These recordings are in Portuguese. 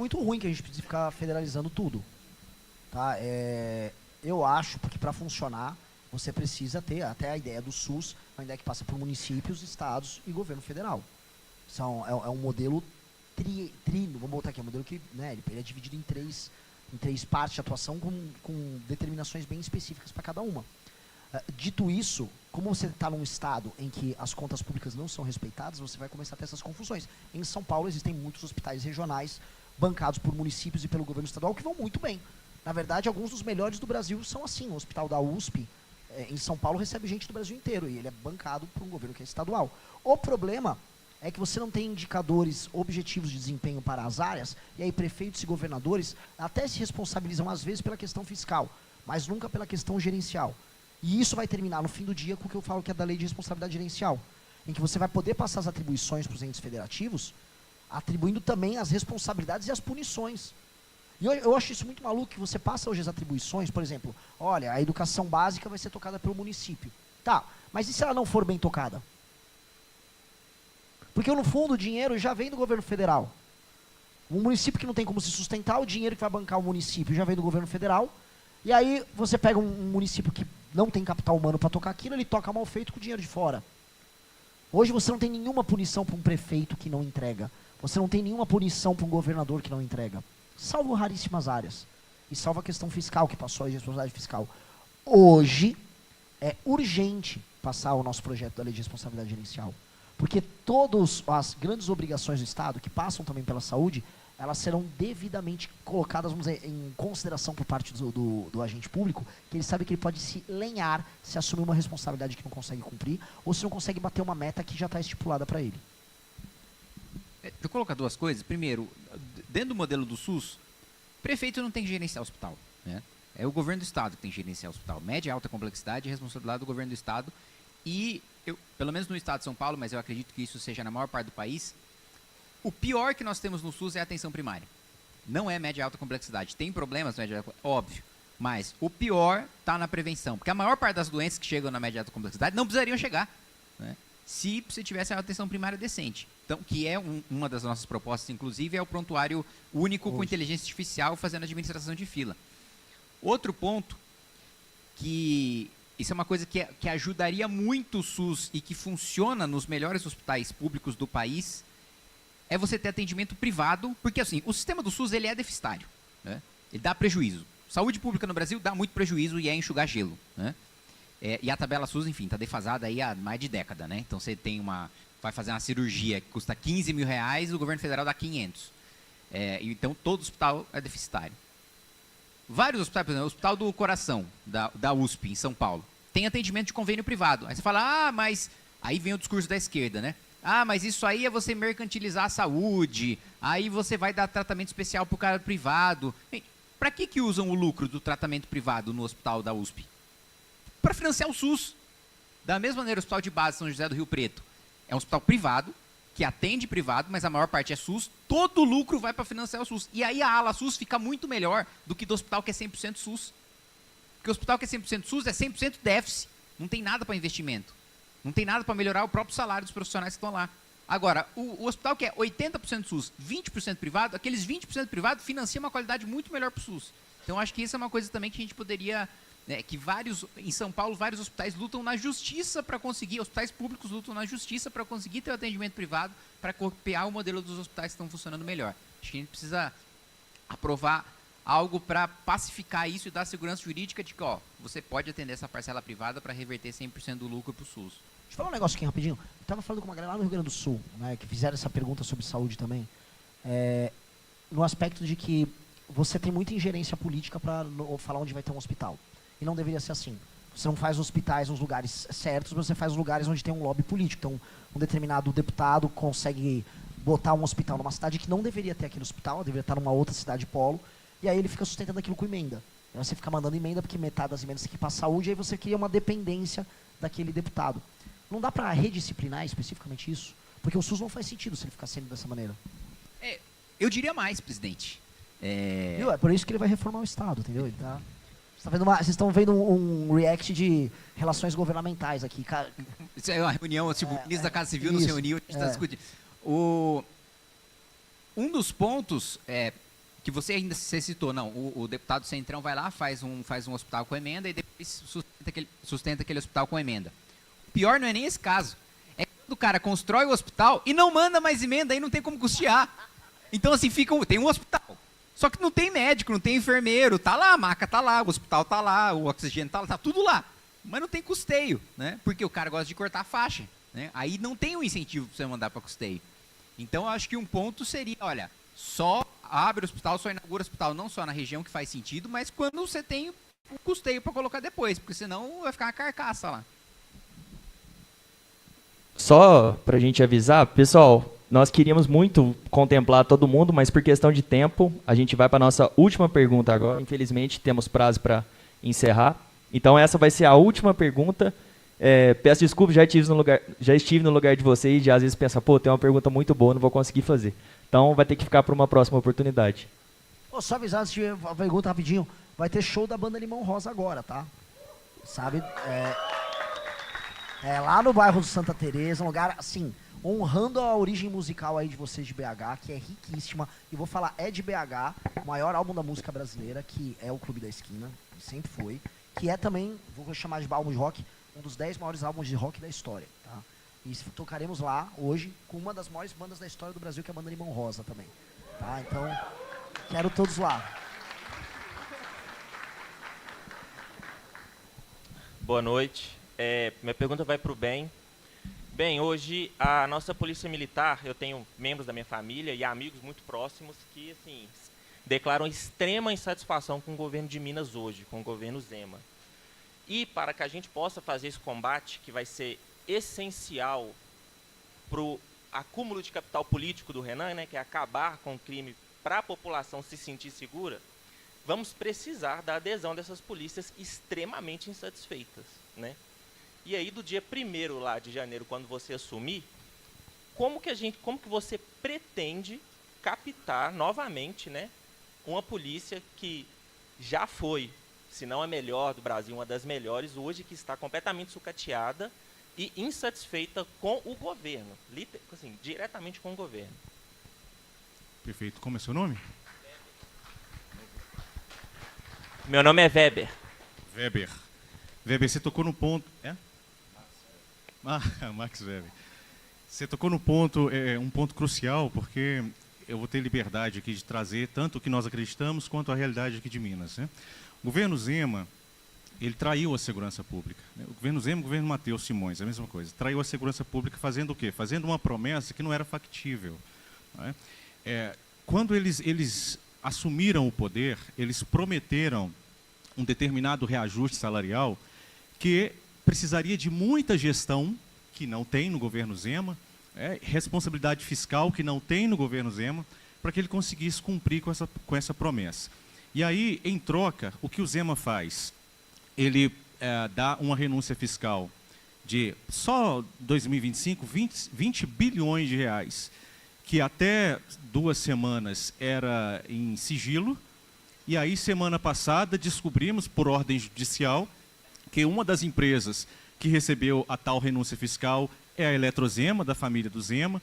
muito ruim que a gente precisa ficar federalizando tudo, tá? Eu acho, porque para funcionar, você precisa ter até a ideia do SUS, uma ideia que passa por municípios, estados e governo federal. É um modelo trino, vamos botar aqui, é um modelo que, né, ele é dividido em três partes de atuação com determinações bem específicas para cada uma. Dito isso, como você está num estado em que as contas públicas não são respeitadas, você vai começar a ter essas confusões. Em São Paulo existem muitos hospitais regionais bancados por municípios e pelo governo estadual que vão muito bem. Na verdade, alguns dos melhores do Brasil são assim. O hospital da USP, em São Paulo, recebe gente do Brasil inteiro e ele é bancado por um governo que é estadual. O problema é que você não tem indicadores objetivos de desempenho para as áreas, e aí prefeitos e governadores até se responsabilizam, às vezes, pela questão fiscal, mas nunca pela questão gerencial. E isso vai terminar no fim do dia com o que eu falo que é da lei de responsabilidade gerencial, em que você vai poder passar as atribuições para os entes federativos, atribuindo também as responsabilidades e as punições. E eu acho isso muito maluco, que você passa hoje as atribuições, por exemplo, olha, a educação básica vai ser tocada pelo município. Tá, mas e se ela não for bem tocada? Porque no fundo o dinheiro já vem do governo federal. Um município que não tem como se sustentar, o dinheiro que vai bancar o município já vem do governo federal. E aí você pega um município que não tem capital humano para tocar aquilo, ele toca mal feito com dinheiro de fora. Hoje você não tem nenhuma punição para um prefeito que não entrega. Você não tem nenhuma punição para um governador que não entrega. Salvo raríssimas áreas. E salvo a questão fiscal, que passou a responsabilidade fiscal. Hoje é urgente passar o nosso projeto da lei de responsabilidade gerencial. Porque todas as grandes obrigações do Estado, que passam também pela saúde, elas serão devidamente colocadas, vamos dizer, em consideração por parte do agente público, que ele sabe que ele pode se lenhar, se assumir uma responsabilidade que não consegue cumprir, ou se não consegue bater uma meta que já está estipulada para ele. Deixa eu colocar duas coisas. Primeiro, dentro do modelo do SUS, prefeito não tem que gerenciar o hospital, né? É o governo do Estado que tem que gerenciar o hospital. Média e alta complexidade é responsabilidade do governo do Estado. E, pelo menos no Estado de São Paulo, mas eu acredito que isso seja na maior parte do país, o pior que nós temos no SUS é a atenção primária. Não é média e alta complexidade. Tem problemas, média e alta, óbvio. Mas o pior está na prevenção. Porque a maior parte das doenças que chegam na média e alta complexidade não precisariam chegar, né, se você tivesse a atenção primária decente. Então, que é uma das nossas propostas, inclusive, é o prontuário único com inteligência artificial fazendo administração de fila. Outro ponto, que isso é uma coisa que ajudaria muito o SUS e que funciona nos melhores hospitais públicos do país, é você ter atendimento privado, porque assim, o sistema do SUS ele é deficitário, né? Ele dá prejuízo. Saúde pública no Brasil dá muito prejuízo e é enxugar gelo, né? E a tabela SUS, enfim, está defasada aí há mais de década, né? Então você vai fazer uma cirurgia que custa 15 mil reais, o governo federal dá 500. Então todo hospital é deficitário. Vários hospitais, por exemplo, o Hospital do Coração, da USP, em São Paulo, tem atendimento de convênio privado. Aí você fala, mas... Aí vem o discurso da esquerda, né? Mas isso aí é você mercantilizar a saúde, aí você vai dar tratamento especial para o cara privado. Para que usam o lucro do tratamento privado no hospital da USP? Para financiar o SUS. Da mesma maneira, o Hospital de Base São José do Rio Preto é um hospital privado, que atende privado, mas a maior parte é SUS, todo o lucro vai para financiar o SUS. E aí a ala SUS fica muito melhor do que do hospital que é 100% SUS. Porque o hospital que é 100% SUS é 100% déficit, não tem nada para investimento. Não tem nada para melhorar o próprio salário dos profissionais que estão lá. Agora, o hospital que é 80% SUS, 20% privado, aqueles 20% privado financiam uma qualidade muito melhor para o SUS. Então, acho que isso é uma coisa também que a gente poderia... que em São Paulo, vários hospitais lutam na justiça para conseguir, hospitais públicos lutam na justiça para conseguir ter o atendimento privado, para copiar o modelo dos hospitais que estão funcionando melhor. Acho que a gente precisa aprovar algo para pacificar isso e dar segurança jurídica de que, você pode atender essa parcela privada para reverter 100% do lucro para o SUS. Deixa eu falar um negócio aqui rapidinho. Eu estava falando com uma galera lá no Rio Grande do Sul, né, que fizeram essa pergunta sobre saúde também, no aspecto de que você tem muita ingerência política para falar onde vai ter um hospital. E não deveria ser assim. Você não faz hospitais nos lugares certos, você faz os lugares onde tem um lobby político. Então, um determinado deputado consegue botar um hospital numa cidade que não deveria ter aquele hospital, deveria estar numa outra cidade polo, e aí ele fica sustentando aquilo com emenda. Aí você fica mandando emenda, porque metade das emendas tem que ir para a saúde, e aí você cria uma dependência daquele deputado. Não dá para redisciplinar especificamente isso? Porque o SUS não faz sentido se ele ficar sendo dessa maneira. Eu diria mais, presidente. Viu? É por isso que ele vai reformar o Estado, entendeu? Ele tá... Vocês estão vendo um react de relações governamentais aqui. Isso é uma reunião, tipo, o ministro da Casa Civil não se reuniu, a gente está discutindo. Um dos pontos, que você citou, não, o deputado Centrão vai lá, faz um hospital com emenda e depois sustenta aquele hospital com emenda. O pior não é nem esse caso. É quando o cara constrói o hospital e não manda mais emenda, aí não tem como custear. Então, assim, tem um hospital. Só que não tem médico, não tem enfermeiro, tá lá, a maca tá lá, o hospital tá lá, o oxigênio tá lá, tá tudo lá. Mas não tem custeio, né? Porque o cara gosta de cortar faixa, né? Aí não tem um incentivo para você mandar para custeio. Então, eu acho que um ponto seria, olha, só abre o hospital, só inaugura o hospital, não só na região que faz sentido, mas quando você tem o custeio para colocar depois, porque senão vai ficar uma carcaça lá. Só para a gente avisar, pessoal, nós queríamos muito contemplar todo mundo, mas por questão de tempo, a gente vai para a nossa última pergunta agora. Infelizmente, temos prazo para encerrar. Então, essa vai ser a última pergunta. Peço desculpas, já estive no lugar de vocês e às vezes pensa, pô, tem uma pergunta muito boa, não vou conseguir fazer. Então, vai ter que ficar para uma próxima oportunidade. Só avisar antes de a pergunta rapidinho, vai ter show da banda Limão Rosa agora, tá? Sabe? Lá no bairro do Santa Teresa, um lugar, assim, honrando a origem musical aí de vocês de BH, que é riquíssima. E vou falar, é de BH, o maior álbum da música brasileira, que é o Clube da Esquina, sempre foi. Que é também, vou chamar de álbum de rock, um dos 10 maiores álbuns de rock da história, tá? E tocaremos lá hoje com uma das maiores bandas da história do Brasil, que é a banda Limão Rosa também, tá? Então, quero todos lá. Boa noite. Minha pergunta vai para o Ben. Bem, hoje a nossa polícia militar, eu tenho membros da minha família e amigos muito próximos que, assim, declaram extrema insatisfação com o governo de Minas hoje, com o governo Zema. E para que a gente possa fazer esse combate, que vai ser essencial para o acúmulo de capital político do Renan, né, que é acabar com o crime para a população se sentir segura, vamos precisar da adesão dessas polícias extremamente insatisfeitas, né? E aí, do dia 1º lá de janeiro, quando você assumir, como que você pretende captar novamente, né, uma polícia que já foi, se não a melhor do Brasil, uma das melhores, hoje que está completamente sucateada e insatisfeita com o governo, assim, diretamente com o governo. Perfeito. Como é seu nome? Meu nome é Weber. Weber. Weber, você tocou no ponto... Max Weber. Você tocou no ponto, um ponto crucial, porque eu vou ter liberdade aqui de trazer tanto o que nós acreditamos quanto a realidade aqui de Minas, né? O governo Zema, ele traiu a segurança pública, né? O governo Zema, o governo Matheus Simões, a mesma coisa. Traiu a segurança pública fazendo o quê? Fazendo uma promessa que não era factível, né? Quando eles assumiram o poder, eles prometeram um determinado reajuste salarial que precisaria de muita gestão, que não tem no governo Zema, responsabilidade fiscal, que não tem no governo Zema, para que ele conseguisse cumprir com essa promessa. E aí, em troca, o que o Zema faz? Ele dá uma renúncia fiscal de, só 2025, 20 bilhões de reais, que até 2 semanas era em sigilo, e aí, semana passada, descobrimos, por ordem judicial, que uma das empresas que recebeu a tal renúncia fiscal é a Eletrozema, da família do Zema.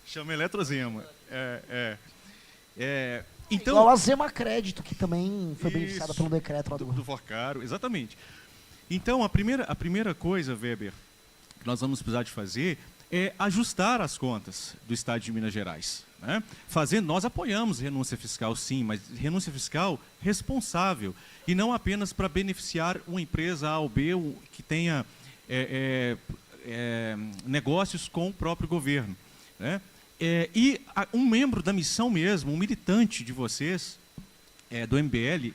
Chama Eletrozema. Então, igual a Zema Crédito, que também foi beneficiada pelo decreto lá do Forcaro, exatamente. Então, a primeira coisa, Weber, que nós vamos precisar de fazer é ajustar as contas do Estado de Minas Gerais, né? Nós apoiamos renúncia fiscal, sim, mas renúncia fiscal responsável, e não apenas para beneficiar uma empresa A ou B que tenha negócios com o próprio governo, né? E um membro da missão mesmo, um militante de vocês, do MBL,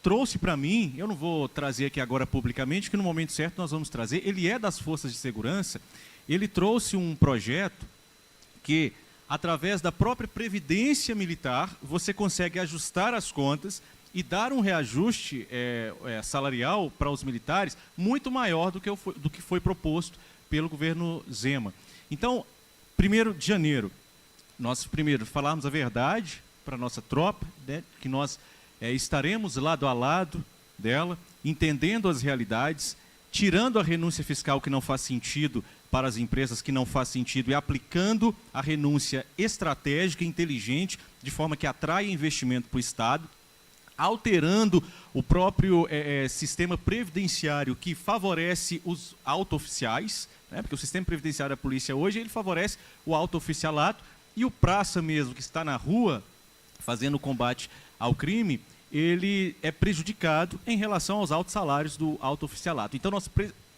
trouxe para mim, eu não vou trazer aqui agora publicamente, que no momento certo nós vamos trazer, ele é das forças de segurança, ele trouxe um projeto que, através da própria previdência militar, você consegue ajustar as contas e dar um reajuste salarial para os militares muito maior do que foi proposto pelo governo Zema. Então, 1º de janeiro, nós primeiro falarmos a verdade para a nossa tropa, né, que nós estaremos lado a lado dela, entendendo as realidades, tirando a renúncia fiscal que não faz sentido para as empresas que não faz sentido, e aplicando a renúncia estratégica e inteligente, de forma que atraia investimento para o Estado, alterando o próprio sistema previdenciário que favorece os auto-oficiais, né, porque o sistema previdenciário da polícia hoje ele favorece o auto-oficialato, e o praça mesmo, que está na rua fazendo o combate ao crime, ele é prejudicado em relação aos altos salários do auto-oficialato. Então,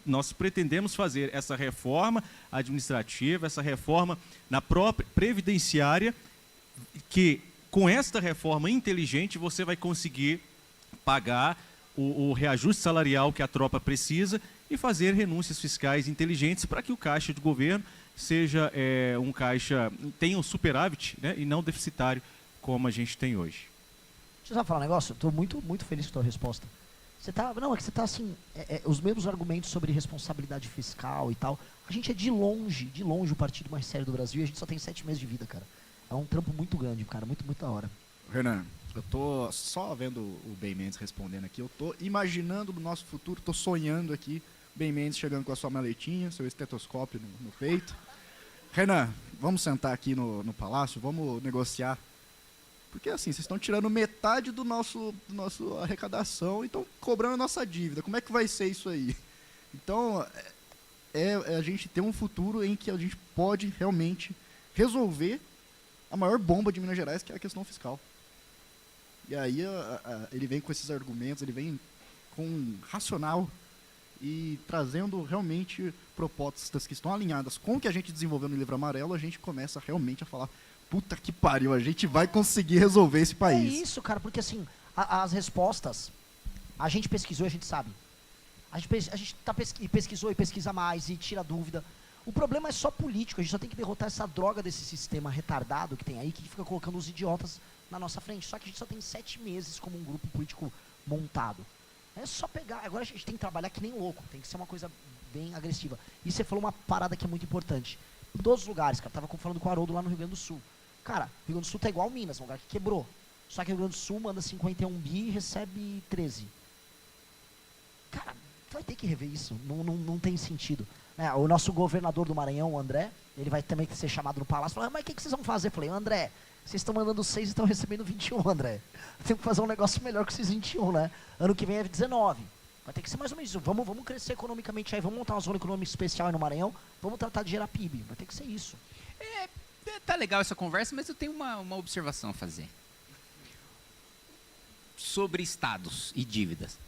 nós pretendemos fazer essa reforma administrativa, essa reforma na própria previdenciária, que com esta reforma inteligente você vai conseguir pagar o reajuste salarial que a tropa precisa e fazer renúncias fiscais inteligentes para que o caixa de governo seja um caixa, tenha um superávit, né, e não deficitário como a gente tem hoje. Deixa eu só falar um negócio, eu estou muito, muito feliz com a tua resposta. Não, é que você está assim, os mesmos argumentos sobre responsabilidade fiscal e tal. A gente é de longe o partido mais sério do Brasil e a gente só tem 7 meses de vida, cara. É um trampo muito grande, cara, muito, muito da hora. Renan, eu tô só vendo o Ben Mendes respondendo aqui, eu tô imaginando o nosso futuro, tô sonhando aqui, Ben Mendes chegando com a sua maletinha, seu estetoscópio no peito. Renan, vamos sentar aqui no palácio, vamos negociar. Porque assim, vocês estão tirando metade do nosso arrecadação e estão cobrando a nossa dívida. Como é que vai ser isso aí? Então, a gente ter um futuro em que a gente pode realmente resolver a maior bomba de Minas Gerais, que é a questão fiscal. E aí ele vem com esses argumentos, ele vem com racional e trazendo realmente propostas que estão alinhadas com o que a gente desenvolveu no Livro Amarelo, a gente começa realmente a falar, puta que pariu, a gente vai conseguir resolver esse país. É isso, cara, porque assim, as respostas, a gente pesquisou e a gente sabe. A gente pesquisou e pesquisa mais e tira dúvida. O problema é só político, a gente só tem que derrotar essa droga desse sistema retardado que tem aí, que fica colocando os idiotas na nossa frente. Só que a gente só tem 7 meses como um grupo político montado. É só pegar, agora a gente tem que trabalhar que nem louco, tem que ser uma coisa bem agressiva. E você falou uma parada que é muito importante. Em todos os lugares, cara, tava falando com o Haroldo lá no Rio Grande do Sul. Cara, o Rio Grande do Sul tá igual Minas, um lugar que quebrou. Só que o Rio Grande do Sul manda 51 bi e recebe 13. Cara, tu vai ter que rever isso, não tem sentido. O nosso governador do Maranhão, o André, ele vai também ser chamado no palácio e falar, mas o que vocês vão fazer? Eu falei, André, vocês estão mandando 6 e estão recebendo 21, André. Tem que fazer um negócio melhor que esses 21, né? Ano que vem é 19. Vai ter que ser mais ou menos isso. Vamos crescer economicamente aí, vamos montar uma zona econômica especial aí no Maranhão, vamos tratar de gerar PIB. Vai ter que ser isso. Tá legal essa conversa, mas eu tenho uma observação a fazer. Sobre estados e dívidas.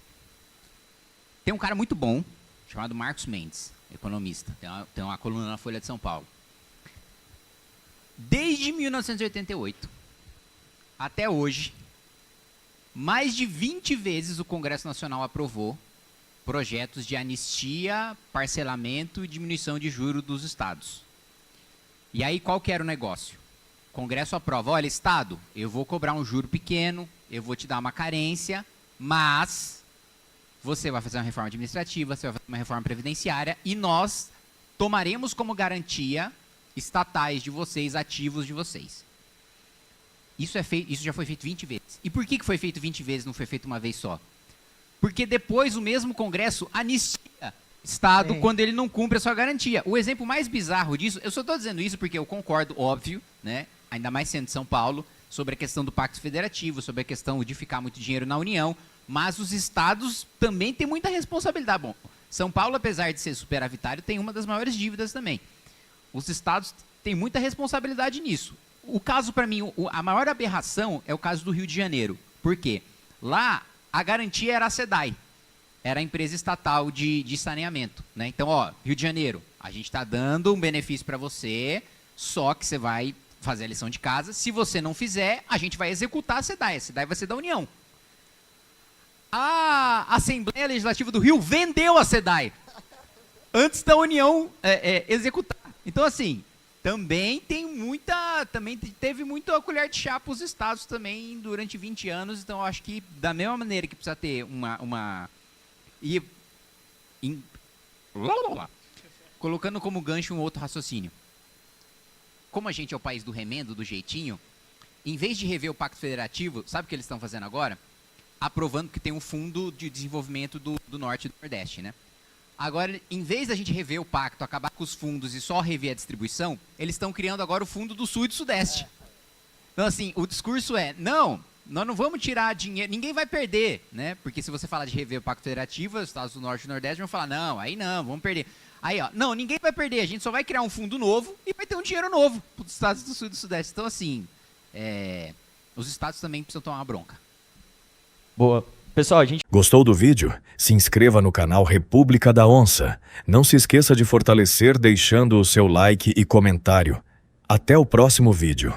Tem um cara muito bom, chamado Marcos Mendes, economista. Tem uma coluna na Folha de São Paulo. Desde 1988 até hoje, mais de 20 vezes o Congresso Nacional aprovou projetos de anistia, parcelamento e diminuição de juros dos estados. E aí, qual que era o negócio? O Congresso aprova, olha, Estado, eu vou cobrar um juro pequeno, eu vou te dar uma carência, mas você vai fazer uma reforma administrativa, você vai fazer uma reforma previdenciária e nós tomaremos como garantia estatais de vocês, ativos de vocês. Isso já foi feito 20 vezes. E por que foi feito 20 vezes, não foi feito uma vez só? Porque depois o mesmo Congresso anistia Estado quando ele não cumpre a sua garantia. O exemplo mais bizarro disso, eu só estou dizendo isso porque eu concordo, óbvio, né, ainda mais sendo de São Paulo, sobre a questão do Pacto Federativo, sobre a questão de ficar muito dinheiro na União, mas os estados também têm muita responsabilidade. Bom, São Paulo, apesar de ser superavitário, tem uma das maiores dívidas também. Os estados têm muita responsabilidade nisso. O caso, para mim, a maior aberração é o caso do Rio de Janeiro. Por quê? Lá, a garantia era a SEDAI. Era a empresa estatal de saneamento. Né? Então, Rio de Janeiro, a gente está dando um benefício para você, só que você vai fazer a lição de casa. Se você não fizer, a gente vai executar a SEDAI. A SEDAI vai ser da União. A Assembleia Legislativa do Rio vendeu a SEDAI antes da União executar. Então, assim, também teve muita colher de chá para os estados também durante 20 anos. Então, eu acho que da mesma maneira que precisa ter colocando como gancho um outro raciocínio. Como a gente é o país do remendo, do jeitinho, em vez de rever o Pacto Federativo, sabe o que eles estão fazendo agora? Aprovando que tem um fundo de desenvolvimento do Norte e do Nordeste, né? Agora, em vez da gente rever o pacto, acabar com os fundos e só rever a distribuição, eles estão criando agora o fundo do Sul e do Sudeste. Então, assim, o discurso é, não, nós não vamos tirar dinheiro, ninguém vai perder, né? Porque se você falar de rever o pacto federativo, os estados do Norte e do Nordeste vão falar, não, aí não, vamos perder. Aí, ó, não, ninguém vai perder, a gente só vai criar um fundo novo e vai ter um dinheiro novo para os estados do Sul e do Sudeste. Então, assim, os estados também precisam tomar uma bronca. Boa. Pessoal, a gente... Gostou do vídeo? Se inscreva no canal República da Onça. Não se esqueça de fortalecer deixando o seu like e comentário. Até o próximo vídeo.